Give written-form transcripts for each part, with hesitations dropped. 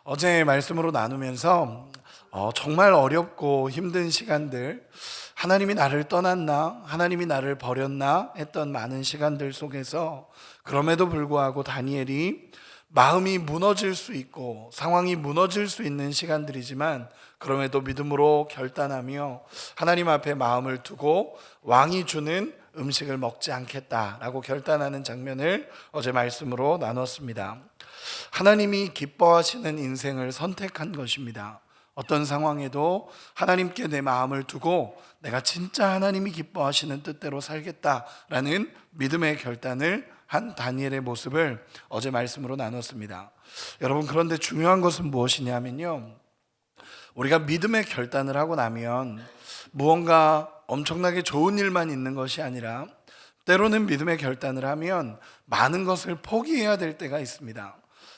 어제 말씀으로 나누면서 정말 어렵고 힘든 시간들, 하나님이 나를 떠났나, 하나님이 나를 버렸나 했던 많은 시간들 속에서 그럼에도 불구하고 다니엘이 마음이 무너질 수 있고 상황이 무너질 수 있는 시간들이지만 그럼에도 믿음으로 결단하며 하나님 앞에 마음을 두고 왕이 주는 음식을 먹지 않겠다라고 결단하는 장면을 어제 말씀으로 나눴습니다. 하나님이 기뻐하시는 인생을 선택한 것입니다. 어떤 상황에도 하나님께 내 마음을 두고 내가 진짜 하나님이 기뻐하시는 뜻대로 살겠다라는 믿음의 결단을 한 다니엘의 모습을 어제 말씀으로 나눴습니다. 여러분, 그런데 중요한 것은 무엇이냐면요, 우리가 믿음의 결단을 하고 나면 무언가 엄청나게 좋은 일만 있는 것이 아니라 때로는 믿음의 결단을 하면 많은 것을 포기해야 될 때가 있습니다.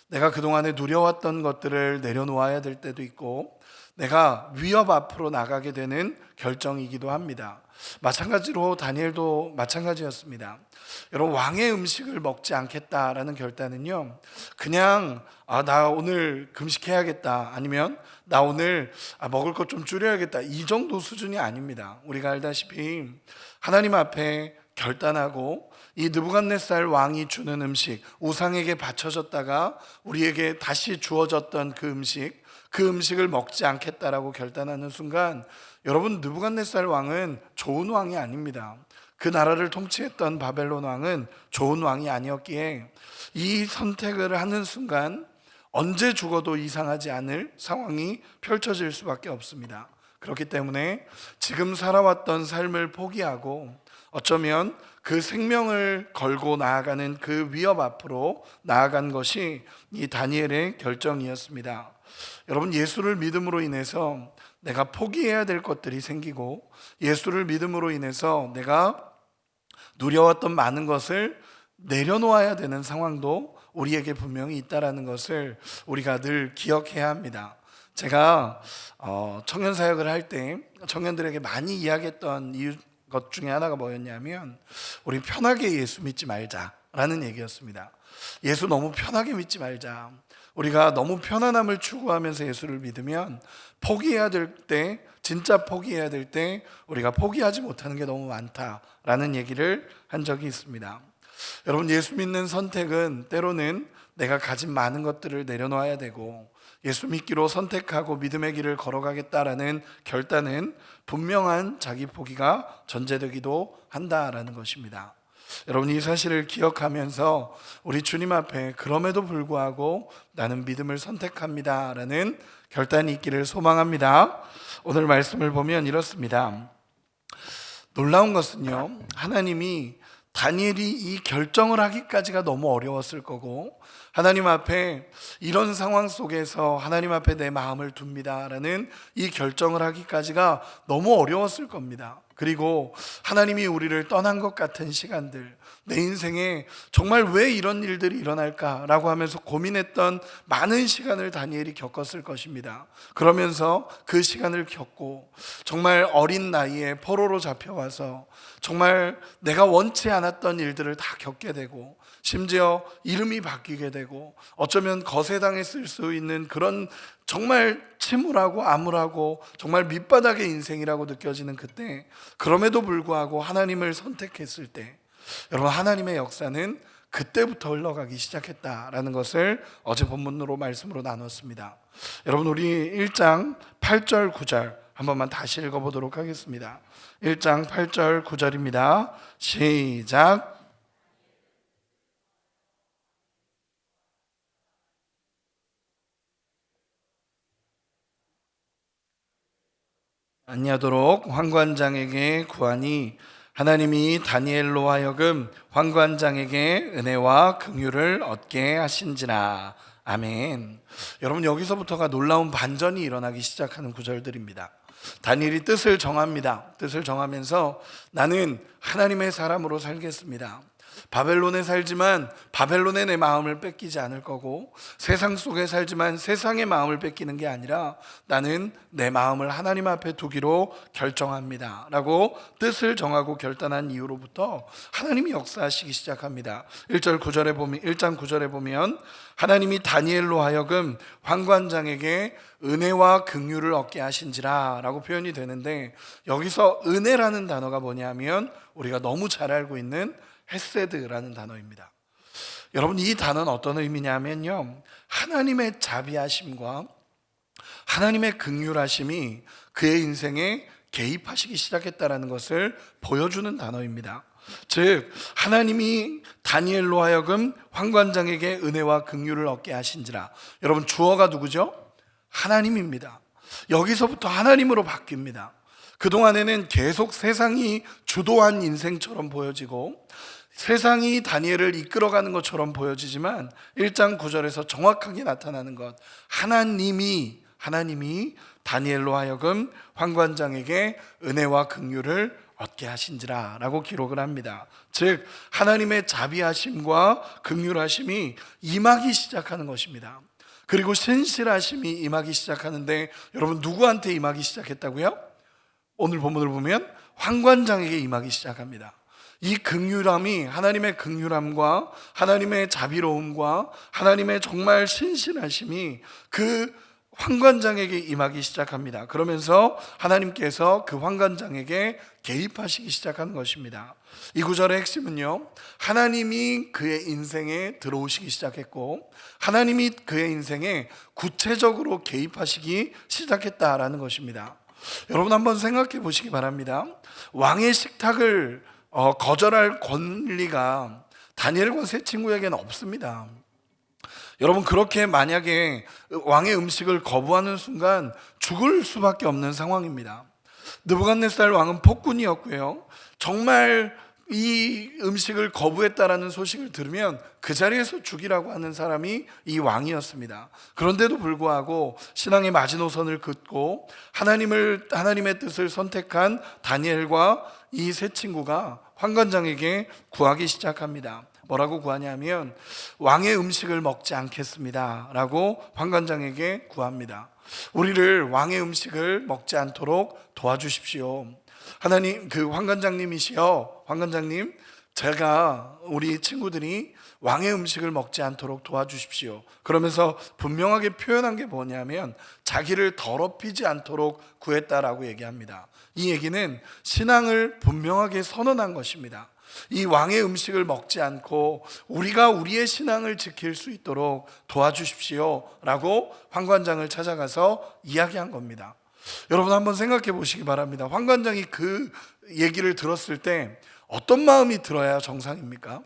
내가 그동안에 누려왔던 것들을 내려놓아야 될 때도 있고 내가 위협 앞으로 나가게 되는 결정이기도 합니다. 마찬가지로 다니엘도 마찬가지였습니다. 여러분, 왕의 음식을 먹지 않겠다라는 결단은요, 그냥 나 오늘 금식해야겠다, 아니면 나 오늘 먹을 것 좀 줄여야겠다, 이 정도 수준이 아닙니다. 우리가 알다시피 하나님 앞에 결단하고 이 느부갓네살 왕이 주는 음식, 우상에게 바쳐졌다가 우리에게 다시 주어졌던 그 음식을 먹지 않겠다라고 결단하는 순간, 여러분, 느부갓네살 왕은 좋은 왕이 아닙니다. 그 나라를 통치했던 바벨론 왕은 좋은 왕이 아니었기에 이 선택을 하는 순간 언제 죽어도 이상하지 않을 상황이 펼쳐질 수밖에 없습니다. 그렇기 때문에 지금 살아왔던 삶을 포기하고 어쩌면 그 생명을 걸고 나아가는 그 위협 앞으로 나아간 것이 이 다니엘의 결정이었습니다. 여러분, 예수를 믿음으로 인해서 내가 포기해야 될 것들이 생기고 예수를 믿음으로 인해서 내가 누려왔던 많은 것을 내려놓아야 되는 상황도 우리에게 분명히 있다는 것을 우리가 늘 기억해야 합니다. 제가 청년 사역을 할 때 청년들에게 많이 이야기했던 것 중에 하나가 뭐였냐면, 우리 편하게 예수 믿지 말자라는 얘기였습니다. 예수 너무 편하게 믿지 말자. 우리가 너무 편안함을 추구하면서 예수를 믿으면 포기해야 될 때, 진짜 포기해야 될 때 우리가 포기하지 못하는 게 너무 많다라는 얘기를 한 적이 있습니다. 여러분, 예수 믿는 선택은 때로는 내가 가진 많은 것들을 내려놓아야 되고 예수 믿기로 선택하고 믿음의 길을 걸어가겠다라는 결단은 분명한 자기 포기가 전제되기도 한다라는 것입니다. 여러분, 이 사실을 기억하면서 우리 주님 앞에 그럼에도 불구하고 나는 믿음을 선택합니다 라는 결단이 있기를 소망합니다. 오늘 말씀을 보면 이렇습니다. 놀라운 것은요, 하나님이 다니엘이 이 결정을 하기까지가 너무 어려웠을 거고, 하나님 앞에 이런 상황 속에서 하나님 앞에 내 마음을 둡니다 라는 이 결정을 하기까지가 너무 어려웠을 겁니다. 그리고 하나님이 우리를 떠난 것 같은 시간들, 내 인생에 정말 왜 이런 일들이 일어날까라고 하면서 고민했던 많은 시간을 다니엘이 겪었을 것입니다. 그러면서 그 시간을 겪고 정말 어린 나이에 포로로 잡혀와서 정말 내가 원치 않았던 일들을 다 겪게 되고, 심지어 이름이 바뀌게 되고 어쩌면 거세당했을 수 있는 그런 정말 침울하고 암울하고 정말 밑바닥의 인생이라고 느껴지는 그때, 그럼에도 불구하고 하나님을 선택했을 때, 여러분, 하나님의 역사는 그때부터 흘러가기 시작했다라는 것을 어제 본문으로 말씀으로 나눴습니다. 여러분, 우리 1장 8절 9절 한 번만 다시 읽어보도록 하겠습니다. 1장 8절 9절입니다. 시작. 아니하도록 환관장에게 구하니 하나님이 다니엘로 하여금 환관장에게 은혜와 긍휼을 얻게 하신지라. 아멘. 여러분, 여기서부터가 놀라운 반전이 일어나기 시작하는 구절들입니다. 다니엘이 뜻을 정합니다. 뜻을 정하면서 나는 하나님의 사람으로 살겠습니다. 바벨론에 살지만 바벨론에 내 마음을 뺏기지 않을 거고, 세상 속에 살지만 세상의 마음을 뺏기는 게 아니라 나는 내 마음을 하나님 앞에 두기로 결정합니다 라고 뜻을 정하고 결단한 이후로부터 하나님이 역사하시기 시작합니다. 1장 9절에 보면 하나님이 다니엘로 하여금 환관장에게 은혜와 긍휼을 얻게 하신지라 라고 표현이 되는데, 여기서 은혜라는 단어가 뭐냐면 우리가 너무 잘 알고 있는 헤세드라는 단어입니다. 여러분, 이 단어는 어떤 의미냐면요, 하나님의 자비하심과 하나님의 긍휼하심이 그의 인생에 개입하시기 시작했다라는 것을 보여주는 단어입니다. 즉, 하나님이 다니엘로 하여금 환관장에게 은혜와 긍휼을 얻게 하신지라. 여러분, 주어가 누구죠? 하나님입니다. 여기서부터 하나님으로 바뀝니다. 그동안에는 계속 세상이 주도한 인생처럼 보여지고 세상이 다니엘을 이끌어가는 것처럼 보여지지만 1장 9절에서 정확하게 나타나는 것, 하나님이 다니엘로 하여금 환관장에게 은혜와 긍휼을 얻게 하신지라 라고 기록을 합니다. 즉, 하나님의 자비하심과 긍휼하심이 임하기 시작하는 것입니다. 그리고 신실하심이 임하기 시작하는데, 여러분, 누구한테 임하기 시작했다고요? 오늘 본문을 보면 환관장에게 임하기 시작합니다. 이 긍휼함이, 하나님의 긍휼함과 하나님의 자비로움과 하나님의 정말 신실하심이 그 환관장에게 임하기 시작합니다. 그러면서 하나님께서 그 환관장에게 개입하시기 시작하는 것입니다. 이 구절의 핵심은요, 하나님이 그의 인생에 들어오시기 시작했고 하나님이 그의 인생에 구체적으로 개입하시기 시작했다라는 것입니다. 여러분, 한번 생각해 보시기 바랍니다. 왕의 식탁을 거절할 권리가 다니엘과 세 친구에게는 없습니다. 여러분, 그렇게 만약에 왕의 음식을 거부하는 순간 죽을 수밖에 없는 상황입니다. 느부갓네살 왕은 폭군이었고요, 정말 이 음식을 거부했다라는 소식을 들으면 그 자리에서 죽이라고 하는 사람이 이 왕이었습니다. 그런데도 불구하고 신앙의 마지노선을 긋고 하나님의 뜻을 선택한 다니엘과 이 세 친구가 환관장에게 구하기 시작합니다. 뭐라고 구하냐면 왕의 음식을 먹지 않겠습니다 라고 환관장에게 구합니다. 우리를 왕의 음식을 먹지 않도록 도와주십시오. 하나님, 그 환관장님이시여, 환관장님, 우리 친구들이 왕의 음식을 먹지 않도록 도와주십시오. 그러면서 분명하게 표현한 게 뭐냐면 자기를 더럽히지 않도록 구했다라고 얘기합니다. 이 얘기는 신앙을 분명하게 선언한 것입니다. 이 왕의 음식을 먹지 않고 우리가 우리의 신앙을 지킬 수 있도록 도와주십시오 라고 환관장을 찾아가서 이야기한 겁니다. 여러분, 한번 생각해 보시기 바랍니다. 환관장이 그 얘기를 들었을 때 어떤 마음이 들어야 정상입니까?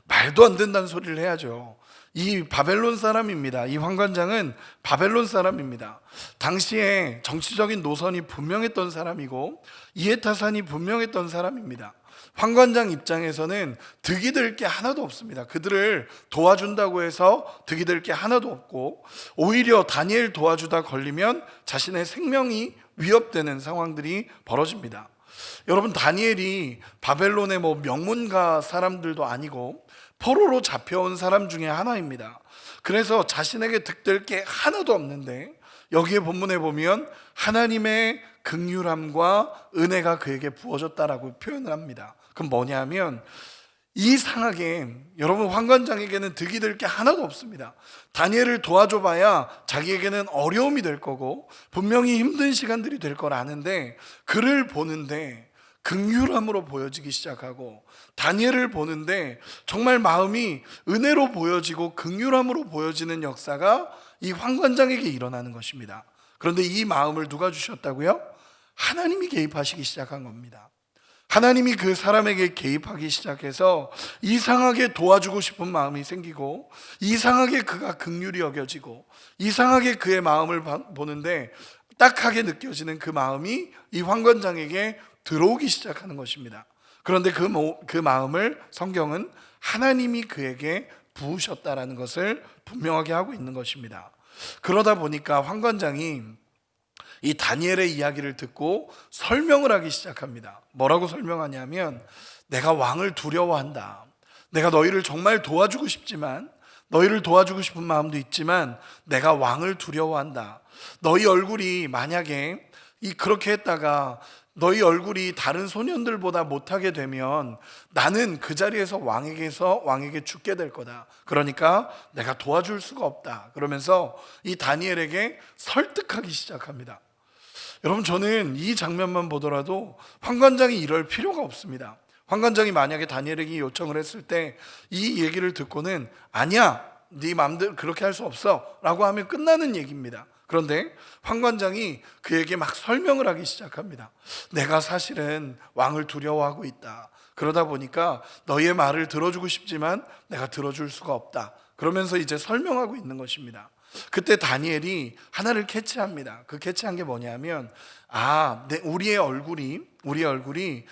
말도 안 된다는 소리를 해야죠. 이 바벨론 사람입니다. 이 환관장은 바벨론 사람입니다. 당시에 정치적인 노선이 분명했던 사람이고 이해타산이 분명했던 사람입니다. 환관장 입장에서는 득이 될 게 하나도 없습니다. 그들을 도와준다고 해서 득이 될 게 하나도 없고, 오히려 다니엘 도와주다 걸리면 자신의 생명이 위협되는 상황들이 벌어집니다. 여러분, 다니엘이 바벨론의 명문가 사람들도 아니고 포로로 잡혀온 사람 중에 하나입니다. 그래서 자신에게 득될 게 하나도 없는데 여기에 본문에 보면 하나님의 긍휼함과 은혜가 그에게 부어졌다라고 표현을 합니다. 그럼 뭐냐면 이상하게 여러분, 환관장에게는 득이 될 게 하나도 없습니다. 다니엘을 도와줘봐야 자기에게는 어려움이 될 거고 분명히 힘든 시간들이 될 걸 아는데, 그를 보는데 긍휼함으로 보여지기 시작하고 다니엘을 보는데 정말 마음이 은혜로 보여지고 긍휼함으로 보여지는 역사가 이 환관장에게 일어나는 것입니다. 그런데 이 마음을 누가 주셨다고요? 하나님이 개입하시기 시작한 겁니다. 하나님이 그 사람에게 개입하기 시작해서 이상하게 도와주고 싶은 마음이 생기고 이상하게 그가 긍휼히 여겨지고 이상하게 그의 마음을 보는데 딱하게 느껴지는 그 마음이 이 환관장에게 들어오기 시작하는 것입니다. 그런데 그 마음을 성경은 하나님이 그에게 부으셨다라는 것을 분명하게 하고 있는 것입니다. 그러다 보니까 환관장이 이 다니엘의 이야기를 듣고 설명을 하기 시작합니다. 뭐라고 설명하냐면, 내가 왕을 두려워한다. 내가 너희를 정말 도와주고 싶지만, 너희를 도와주고 싶은 마음도 있지만 내가 왕을 두려워한다. 너희 얼굴이 만약에 그렇게 했다가 너희 얼굴이 다른 소년들보다 못하게 되면 나는 그 자리에서 왕에게 죽게 될 거다. 그러니까 내가 도와줄 수가 없다. 그러면서 이 다니엘에게 설득하기 시작합니다. 여러분, 저는 이 장면만 보더라도 환관장이 이럴 필요가 없습니다. 환관장이 만약에 다니엘에게 요청을 했을 때 이 얘기를 듣고는 아니야, 네 마음대로 그렇게 할 수 없어 라고 하면 끝나는 얘기입니다. 그런데 환관장이 그에게 막 설명을 하기 시작합니다. 내가 사실은 왕을 두려워하고 있다. 그러다 보니까 너희의 말을 들어주고 싶지만 내가 들어줄 수가 없다. 그러면서 이제 설명하고 있는 것입니다. 그때 다니엘이 하나를 캐치합니다. 그 캐치한 게 뭐냐면 우리의 얼굴이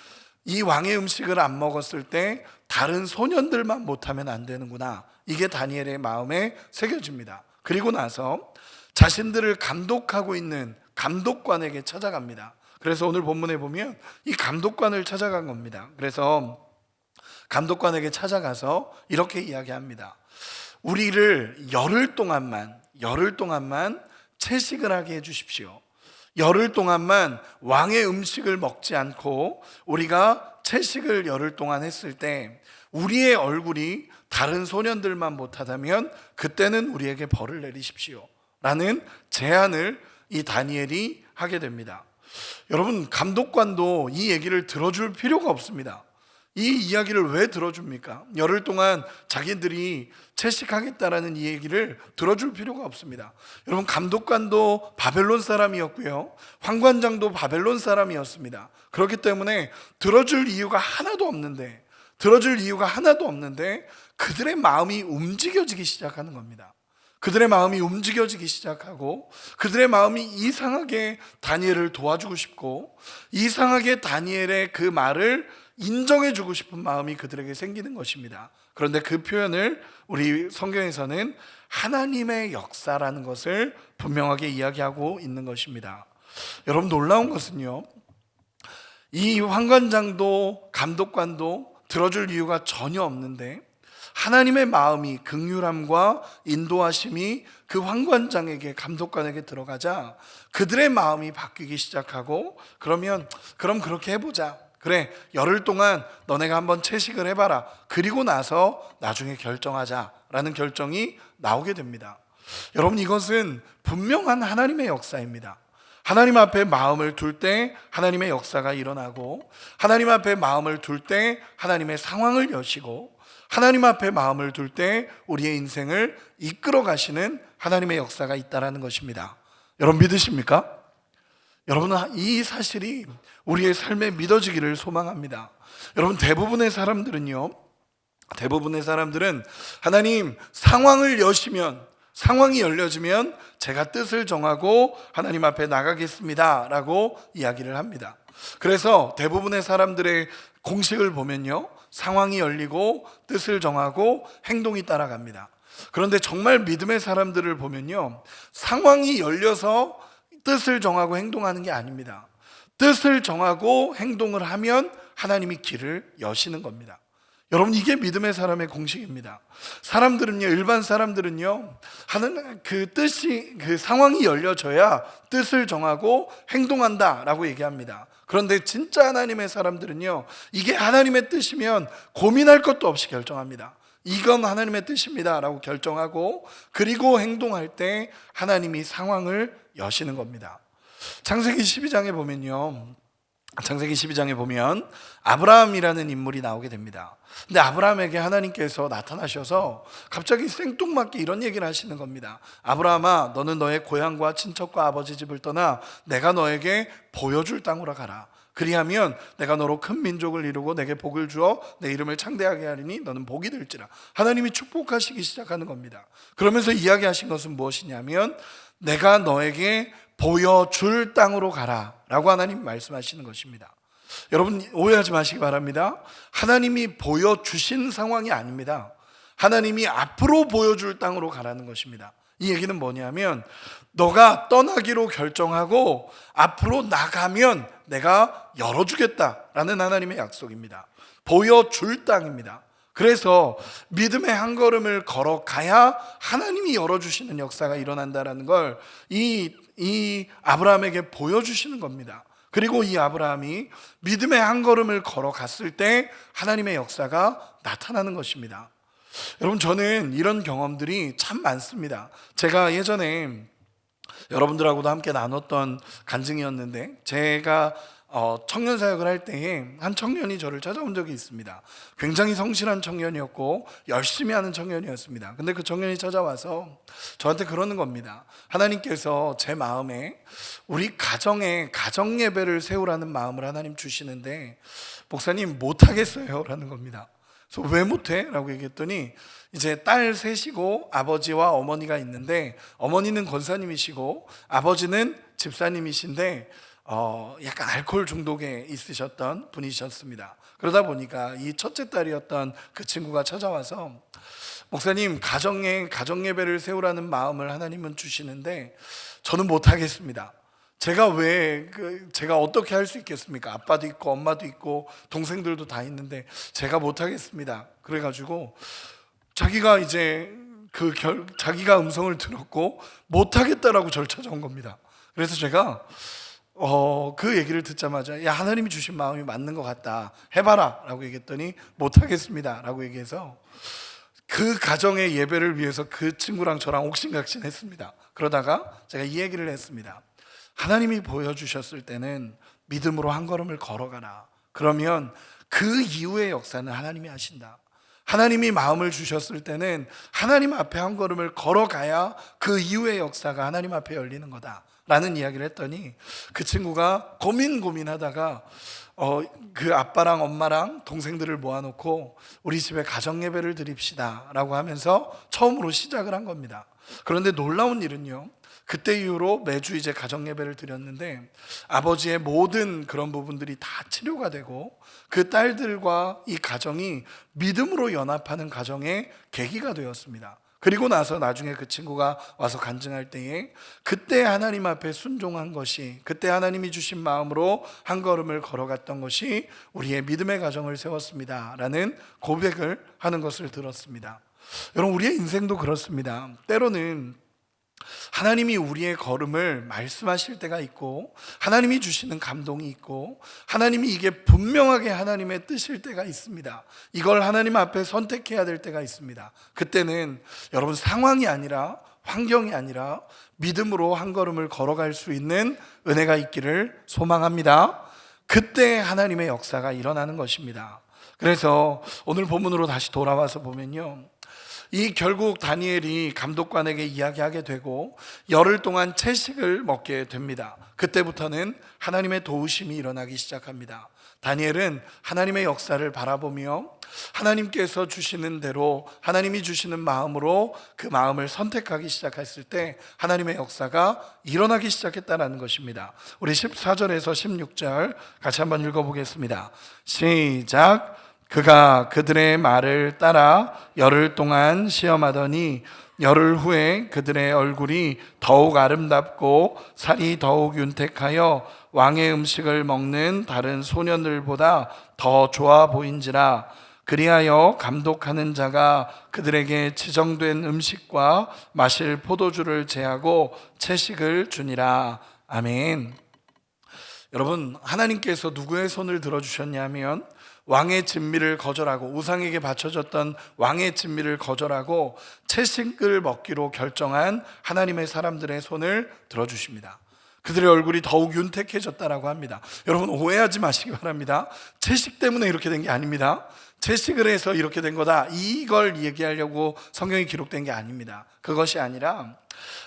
이 왕의 음식을 안 먹었을 때 다른 소년들만 못하면 안 되는구나. 이게 다니엘의 마음에 새겨집니다. 그리고 나서 자신들을 감독하고 있는 감독관에게 찾아갑니다. 그래서 오늘 본문에 보면 이 감독관을 찾아간 겁니다. 그래서 감독관에게 찾아가서 이렇게 이야기합니다. 우리를 열흘 동안만 채식을 하게 해주십시오. 열흘 동안만 왕의 음식을 먹지 않고 우리가 채식을 열흘 동안 했을 때 우리의 얼굴이 다른 소년들만 못하다면 그때는 우리에게 벌을 내리십시오 라는 제안을 이 다니엘이 하게 됩니다. 여러분, 감독관도 이 얘기를 들어줄 필요가 없습니다. 이 이야기를 왜 들어줍니까? 열흘 동안 자기들이 채식하겠다라는 이 얘기를 들어줄 필요가 없습니다. 여러분, 감독관도 바벨론 사람이었고요, 환관장도 바벨론 사람이었습니다. 그렇기 때문에 들어줄 이유가 하나도 없는데 그들의 마음이 움직여지기 시작하는 겁니다. 그들의 마음이 움직여지기 시작하고 그들의 마음이 이상하게 다니엘을 도와주고 싶고 이상하게 다니엘의 그 말을 인정해주고 싶은 마음이 그들에게 생기는 것입니다. 그런데 그 표현을 우리 성경에서는 하나님의 역사라는 것을 분명하게 이야기하고 있는 것입니다. 여러분, 놀라운 것은요, 이 환관장도 감독관도 들어줄 이유가 전혀 없는데 하나님의 마음이, 긍휼함과 인도하심이 그 환관장에게, 감독관에게 들어가자 그들의 마음이 바뀌기 시작하고 그럼 그렇게 해보자. 그래, 열흘 동안 너네가 한번 채식을 해봐라. 그리고 나서 나중에 결정하자라는 결정이 나오게 됩니다. 여러분, 이것은 분명한 하나님의 역사입니다. 하나님 앞에 마음을 둘 때 하나님의 역사가 일어나고, 하나님 앞에 마음을 둘 때 하나님의 상황을 여시고, 하나님 앞에 마음을 둘 때 우리의 인생을 이끌어 가시는 하나님의 역사가 있다는 것입니다. 여러분, 믿으십니까? 여러분, 이 사실이 우리의 삶에 믿어지기를 소망합니다. 여러분, 대부분의 사람들은 하나님, 상황이 열려지면 제가 뜻을 정하고 하나님 앞에 나가겠습니다 라고 이야기를 합니다. 그래서 대부분의 사람들의 공식을 보면요, 상황이 열리고 뜻을 정하고 행동이 따라갑니다. 그런데 정말 믿음의 사람들을 보면요, 상황이 열려서 뜻을 정하고 행동하는 게 아닙니다. 뜻을 정하고 행동을 하면 하나님이 길을 여시는 겁니다. 여러분, 이게 믿음의 사람의 공식입니다. 일반 사람들은요, 그 상황이 열려져야 뜻을 정하고 행동한다라고 얘기합니다. 그런데 진짜 하나님의 사람들은요, 이게 하나님의 뜻이면 고민할 것도 없이 결정합니다. 이건 하나님의 뜻입니다 라고 결정하고, 그리고 행동할 때 하나님이 상황을 여시는 겁니다. 창세기 12장에 보면 아브라함이라는 인물이 나오게 됩니다. 근데 아브라함에게 하나님께서 나타나셔서 갑자기 생뚱맞게 이런 얘기를 하시는 겁니다. 아브라함아, 너는 너의 고향과 친척과 아버지 집을 떠나 내가 너에게 보여줄 땅으로 가라. 그리하면 내가 너로 큰 민족을 이루고 내게 복을 주어 내 이름을 창대하게 하리니 너는 복이 될지라. 하나님이 축복하시기 시작하는 겁니다. 그러면서 이야기하신 것은 무엇이냐면, 내가 너에게 보여줄 땅으로 가라 라고 하나님 말씀하시는 것입니다. 여러분, 오해하지 마시기 바랍니다. 하나님이 보여주신 상황이 아닙니다. 하나님이 앞으로 보여줄 땅으로 가라는 것입니다. 이 얘기는 뭐냐면 너가 떠나기로 결정하고 앞으로 나가면 내가 열어주겠다라는 하나님의 약속입니다. 보여줄 땅입니다. 그래서 믿음의 한 걸음을 걸어가야 하나님이 열어주시는 역사가 일어난다는 걸 이 아브라함에게 보여주시는 겁니다. 그리고 이 아브라함이 믿음의 한 걸음을 걸어갔을 때 하나님의 역사가 나타나는 것입니다. 여러분, 저는 이런 경험들이 참 많습니다. 제가 예전에 여러분들하고도 함께 나눴던 간증이었는데, 제가 청년 사역을 할 때에 한 청년이 저를 찾아온 적이 있습니다. 굉장히 성실한 청년이었고 열심히 하는 청년이었습니다. 근데 그 청년이 찾아와서 저한테 그러는 겁니다. 하나님께서 제 마음에 우리 가정에 가정 예배를 세우라는 마음을 하나님 주시는데 목사님 못하겠어요 라는 겁니다. 그래서 왜 못해? 라고 얘기했더니 이제 딸 셋이고 아버지와 어머니가 있는데, 어머니는 권사님이시고 아버지는 집사님이신데 약간 알코올 중독에 있으셨던 분이셨습니다. 그러다 보니까 이 첫째 딸이었던 그 친구가 찾아와서 목사님, 가정에 가정 예배를 세우라는 마음을 하나님은 주시는데 저는 못하겠습니다. 제가 어떻게 할 수 있겠습니까? 아빠도 있고 엄마도 있고 동생들도 다 있는데 제가 못하겠습니다. 그래가지고 자기가 이제 자기가 음성을 들었고 못하겠다라고 저를 찾아온 겁니다. 그래서 제가 그 얘기를 듣자마자 야, 하나님이 주신 마음이 맞는 것 같다, 해봐라 라고 얘기했더니 못하겠습니다 라고 얘기해서 그 가정의 예배를 위해서 그 친구랑 저랑 옥신각신 했습니다. 그러다가 제가 이 얘기를 했습니다. 하나님이 보여주셨을 때는 믿음으로 한 걸음을 걸어가라. 그러면 그 이후의 역사는 하나님이 하신다. 하나님이 마음을 주셨을 때는 하나님 앞에 한 걸음을 걸어가야 그 이후의 역사가 하나님 앞에 열리는 거다 라는 이야기를 했더니 그 친구가 고민하다가 그 아빠랑 엄마랑 동생들을 모아놓고 우리 집에 가정예배를 드립시다 라고 하면서 처음으로 시작을 한 겁니다. 그런데 놀라운 일은요, 그때 이후로 매주 이제 가정예배를 드렸는데 아버지의 모든 그런 부분들이 다 치료가 되고 그 딸들과 이 가정이 믿음으로 연합하는 가정의 계기가 되었습니다. 그리고 나서 나중에 그 친구가 와서 간증할 때에 그때 하나님 앞에 순종한 것이, 그때 하나님이 주신 마음으로 한 걸음을 걸어갔던 것이 우리의 믿음의 가정을 세웠습니다 라는 고백을 하는 것을 들었습니다. 여러분, 우리의 인생도 그렇습니다. 때로는 하나님이 우리의 걸음을 말씀하실 때가 있고 하나님이 주시는 감동이 있고 하나님이 이게 분명하게 하나님의 뜻일 때가 있습니다. 이걸 하나님 앞에 선택해야 될 때가 있습니다. 그때는 여러분, 상황이 아니라 환경이 아니라 믿음으로 한 걸음을 걸어갈 수 있는 은혜가 있기를 소망합니다. 그때 하나님의 역사가 일어나는 것입니다. 그래서 오늘 본문으로 다시 돌아와서 보면요, 이 결국 다니엘이 감독관에게 이야기하게 되고 열흘 동안 채식을 먹게 됩니다. 그때부터는 하나님의 도우심이 일어나기 시작합니다. 다니엘은 하나님의 역사를 바라보며 하나님께서 주시는 대로 하나님이 주시는 마음으로 그 마음을 선택하기 시작했을 때 하나님의 역사가 일어나기 시작했다는 것입니다. 우리 14절에서 16절 같이 한번 읽어보겠습니다. 시작. 그가 그들의 말을 따라 열흘 동안 시험하더니 열흘 후에 그들의 얼굴이 더욱 아름답고 살이 더욱 윤택하여 왕의 음식을 먹는 다른 소년들보다 더 좋아 보인지라. 그리하여 감독하는 자가 그들에게 지정된 음식과 마실 포도주를 제하고 채식을 주니라. 아멘. 여러분, 하나님께서 누구의 손을 들어주셨냐면 왕의 진미를 거절하고 우상에게 바쳐졌던 왕의 진미를 거절하고 채식을 먹기로 결정한 하나님의 사람들의 손을 들어주십니다. 그들의 얼굴이 더욱 윤택해졌다라고 합니다. 여러분, 오해하지 마시기 바랍니다. 채식 때문에 이렇게 된 게 아닙니다. 채식을 해서 이렇게 된 거다, 이걸 얘기하려고 성경이 기록된 게 아닙니다. 그것이 아니라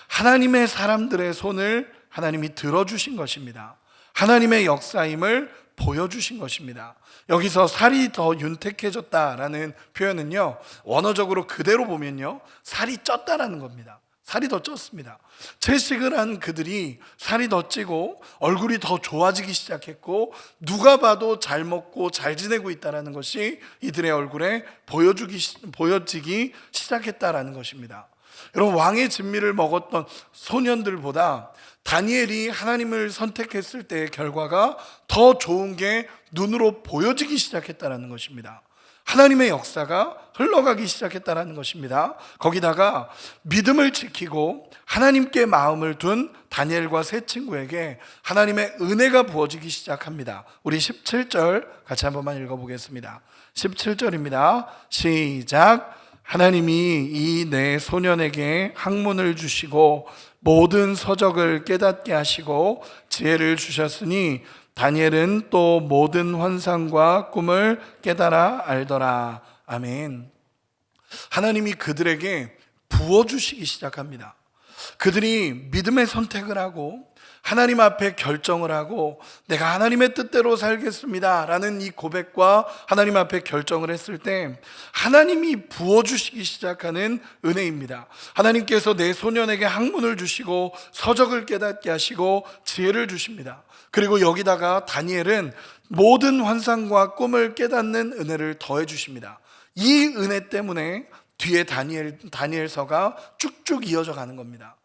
하나님의 사람들의 손을 하나님이 들어주신 것입니다. 하나님의 역사임을 보여주신 것입니다. 여기서 살이 더 윤택해졌다라는 표현은요, 원어적으로 그대로 보면요, 살이 쪘다라는 겁니다. 살이 더 쪘습니다. 채식을 한 그들이 살이 더 찌고 얼굴이 더 좋아지기 시작했고 누가 봐도 잘 먹고 잘 지내고 있다는 것이 이들의 얼굴에 보여지기 시작했다라는 것입니다. 여러분, 왕의 진미를 먹었던 소년들보다 다니엘이 하나님을 선택했을 때의 결과가 더 좋은 게 눈으로 보여지기 시작했다는 것입니다. 하나님의 역사가 흘러가기 시작했다는 것입니다. 거기다가 믿음을 지키고 하나님께 마음을 둔 다니엘과 세 친구에게 하나님의 은혜가 부어지기 시작합니다. 우리 17절 같이 한 번만 읽어보겠습니다. 17절입니다. 시작. 하나님이 이 네 소년에게 학문을 주시고 모든 서적을 깨닫게 하시고 지혜를 주셨으니 다니엘은 또 모든 환상과 꿈을 깨달아 알더라. 아멘. 하나님이 그들에게 부어주시기 시작합니다. 그들이 믿음의 선택을 하고 하나님 앞에 결정을 하고 내가 하나님의 뜻대로 살겠습니다 라는 이 고백과 하나님 앞에 결정을 했을 때 하나님이 부어주시기 시작하는 은혜입니다. 하나님께서 내 소년에게 학문을 주시고 서적을 깨닫게 하시고 지혜를 주십니다. 그리고 여기다가 다니엘은 모든 환상과 꿈을 깨닫는 은혜를 더해 주십니다. 이 은혜 때문에 뒤에 다니엘서가 쭉쭉 이어져 가는 겁니다.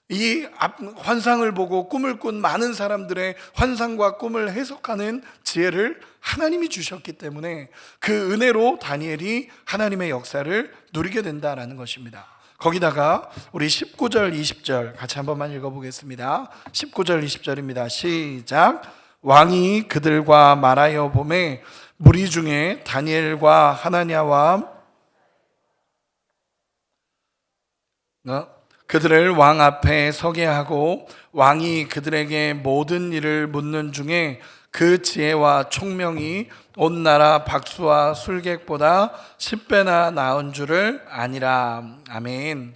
이 환상을 보고 꿈을 꾼 많은 사람들의 환상과 꿈을 해석하는 지혜를 하나님이 주셨기 때문에 그 은혜로 다니엘이 하나님의 역사를 누리게 된다라는 것입니다. 거기다가 우리 19절 20절 같이 한 번만 읽어보겠습니다. 19절 20절입니다. 시작. 왕이 그들과 말하여 보매 무리 중에 다니엘과 하나냐와 그들을 왕 앞에 서게 하고 왕이 그들에게 모든 일을 묻는 중에 그 지혜와 총명이 온 나라 박수와 술객보다 10배나 나은 줄을 아니라. 아멘.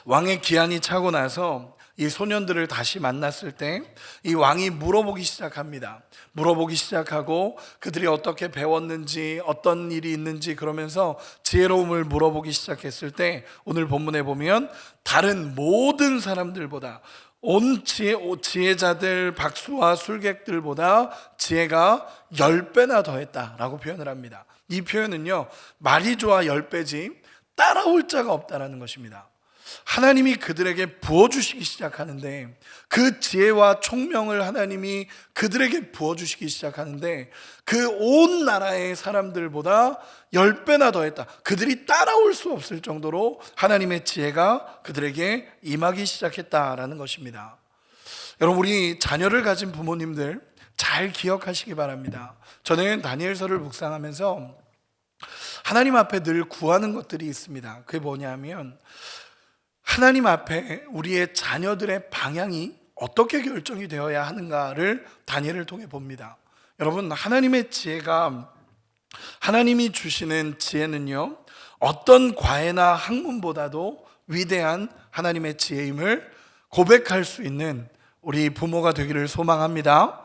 왕의 기한이 차고 나서 이 소년들을 다시 만났을 때 이 왕이 물어보기 시작합니다. 물어보기 시작하고 그들이 어떻게 배웠는지 어떤 일이 있는지 그러면서 지혜로움을 물어보기 시작했을 때 오늘 본문에 보면 다른 모든 사람들보다 온 지혜자들 박수와 술객들보다 지혜가 10배나 더했다라고 표현을 합니다. 이 표현은요, 말이 좋아 10배지 따라올 자가 없다라는 것입니다. 하나님이 그들에게 부어주시기 시작하는데 그 지혜와 총명을 하나님이 그들에게 부어주시기 시작하는데 그 온 나라의 사람들보다 10배나 더했다. 그들이 따라올 수 없을 정도로 하나님의 지혜가 그들에게 임하기 시작했다라는 것입니다. 여러분, 우리 자녀를 가진 부모님들 잘 기억하시기 바랍니다. 저는 다니엘서를 묵상하면서 하나님 앞에 늘 구하는 것들이 있습니다. 그게 뭐냐면 하나님 앞에 우리의 자녀들의 방향이 어떻게 결정이 되어야 하는가를 다니엘을 통해 봅니다. 여러분, 하나님의 지혜가, 하나님이 주시는 지혜는요, 어떤 과외나 학문보다도 위대한 하나님의 지혜임을 고백할 수 있는 우리 부모가 되기를 소망합니다.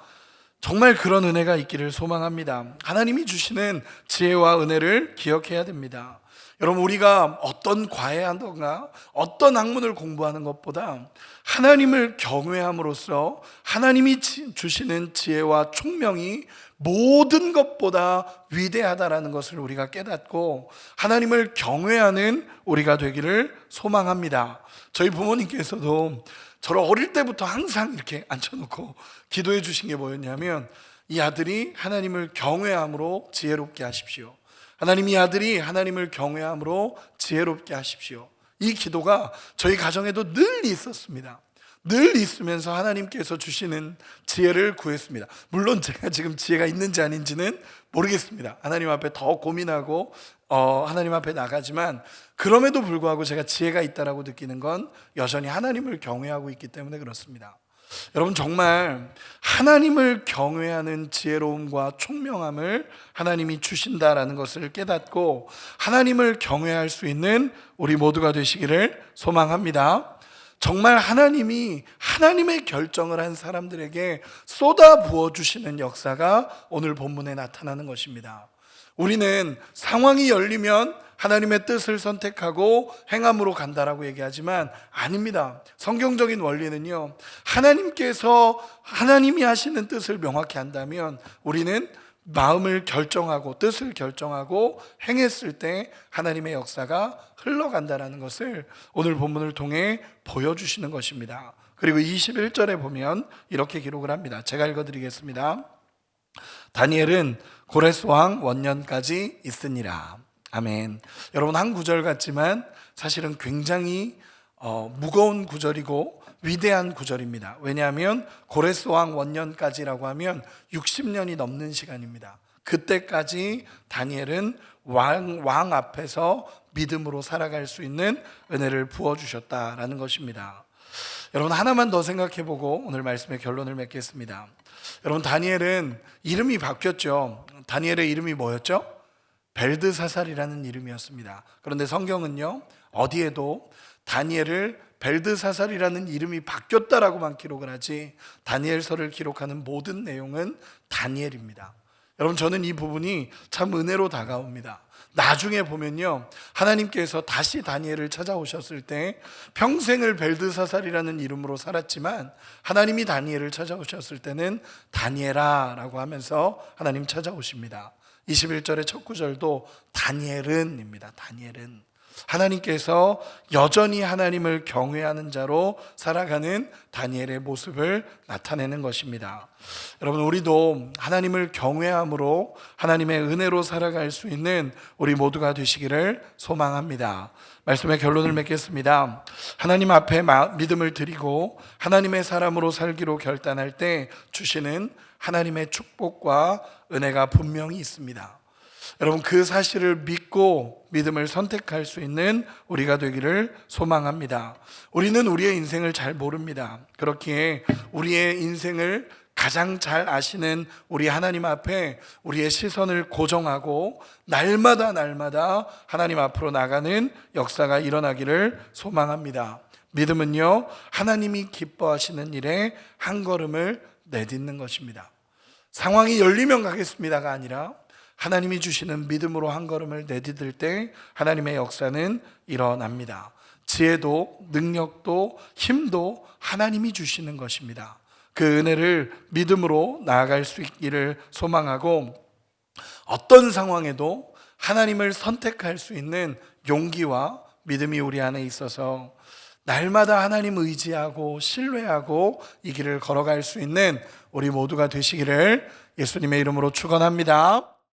정말 그런 은혜가 있기를 소망합니다. 하나님이 주시는 지혜와 은혜를 기억해야 됩니다. 여러분, 우리가 어떤 과외하던가 어떤 학문을 공부하는 것보다 하나님을 경외함으로써 하나님이 주시는 지혜와 총명이 모든 것보다 위대하다라는 것을 우리가 깨닫고 하나님을 경외하는 우리가 되기를 소망합니다. 저희 부모님께서도 저를 어릴 때부터 항상 이렇게 앉혀놓고 기도해 주신 게 뭐였냐면 이 아들이 하나님을 경외함으로 지혜롭게 하십시오. 하나님, 이 아들이 하나님을 경외함으로 지혜롭게 하십시오. 이 기도가 저희 가정에도 늘 있었습니다. 늘 있으면서 하나님께서 주시는 지혜를 구했습니다. 물론 제가 지금 지혜가 있는지 아닌지는 모르겠습니다. 하나님 앞에 더 고민하고 하나님 앞에 나가지만 그럼에도 불구하고 제가 지혜가 있다라고 느끼는 건 여전히 하나님을 경외하고 있기 때문에 그렇습니다. 여러분, 정말 하나님을 경외하는 지혜로움과 총명함을 하나님이 주신다라는 것을 깨닫고 하나님을 경외할 수 있는 우리 모두가 되시기를 소망합니다. 정말 하나님이 하나님의 결정을 한 사람들에게 쏟아 부어주시는 역사가 오늘 본문에 나타나는 것입니다. 우리는 상황이 열리면 하나님의 뜻을 선택하고 행함으로 간다라고 얘기하지만 아닙니다. 성경적인 원리는요, 하나님께서 하나님이 하시는 뜻을 명확히 한다면 우리는 마음을 결정하고 뜻을 결정하고 행했을 때 하나님의 역사가 흘러간다는 것을 오늘 본문을 통해 보여주시는 것입니다. 그리고 21절에 보면 이렇게 기록을 합니다. 제가 읽어드리겠습니다. 다니엘은 고레스 왕 원년까지 있으니라. 아멘. 여러분, 한 구절 같지만 사실은 굉장히 무거운 구절이고 위대한 구절입니다. 왜냐하면 고레스 왕 원년까지라고 하면 60년이 넘는 시간입니다. 그때까지 다니엘은 왕 앞에서 믿음으로 살아갈 수 있는 은혜를 부어주셨다라는 것입니다. 여러분, 하나만 더 생각해보고 오늘 말씀의 결론을 맺겠습니다. 여러분, 다니엘은 이름이 바뀌었죠. 다니엘의 이름이 뭐였죠? 벨드사살이라는 이름이었습니다. 그런데 성경은요, 어디에도 다니엘을 벨드사살이라는 이름이 바뀌었다라고만 기록을 하지 다니엘서를 기록하는 모든 내용은 다니엘입니다. 여러분, 저는 이 부분이 참 은혜로 다가옵니다. 나중에 보면요, 하나님께서 다시 다니엘을 찾아오셨을 때 평생을 벨드사살이라는 이름으로 살았지만 하나님이 다니엘을 찾아오셨을 때는 다니엘아라고 하면서 하나님 찾아오십니다. 21절의 첫 구절도 다니엘은입니다. 다니엘은. 하나님께서 여전히 하나님을 경외하는 자로 살아가는 다니엘의 모습을 나타내는 것입니다. 여러분, 우리도 하나님을 경외함으로 하나님의 은혜로 살아갈 수 있는 우리 모두가 되시기를 소망합니다. 말씀의 결론을 맺겠습니다. 하나님 앞에 믿음을 드리고 하나님의 사람으로 살기로 결단할 때 주시는 하나님의 축복과 은혜가 분명히 있습니다. 여러분, 그 사실을 믿고 믿음을 선택할 수 있는 우리가 되기를 소망합니다. 우리는 우리의 인생을 잘 모릅니다. 그렇기에 우리의 인생을 가장 잘 아시는 우리 하나님 앞에 우리의 시선을 고정하고 날마다 하나님 앞으로 나가는 역사가 일어나기를 소망합니다. 믿음은요, 하나님이 기뻐하시는 일에 한 걸음을 내딛는 것입니다. 상황이 열리면 가겠습니다가 아니라 하나님이 주시는 믿음으로 한 걸음을 내디딜 때 하나님의 역사는 일어납니다. 지혜도 능력도 힘도 하나님이 주시는 것입니다. 그 은혜를 믿음으로 나아갈 수 있기를 소망하고 어떤 상황에도 하나님을 선택할 수 있는 용기와 믿음이 우리 안에 있어서 날마다 하나님 의지하고 신뢰하고 이 길을 걸어갈 수 있는 우리 모두가 되시기를 예수님의 이름으로 축원합니다.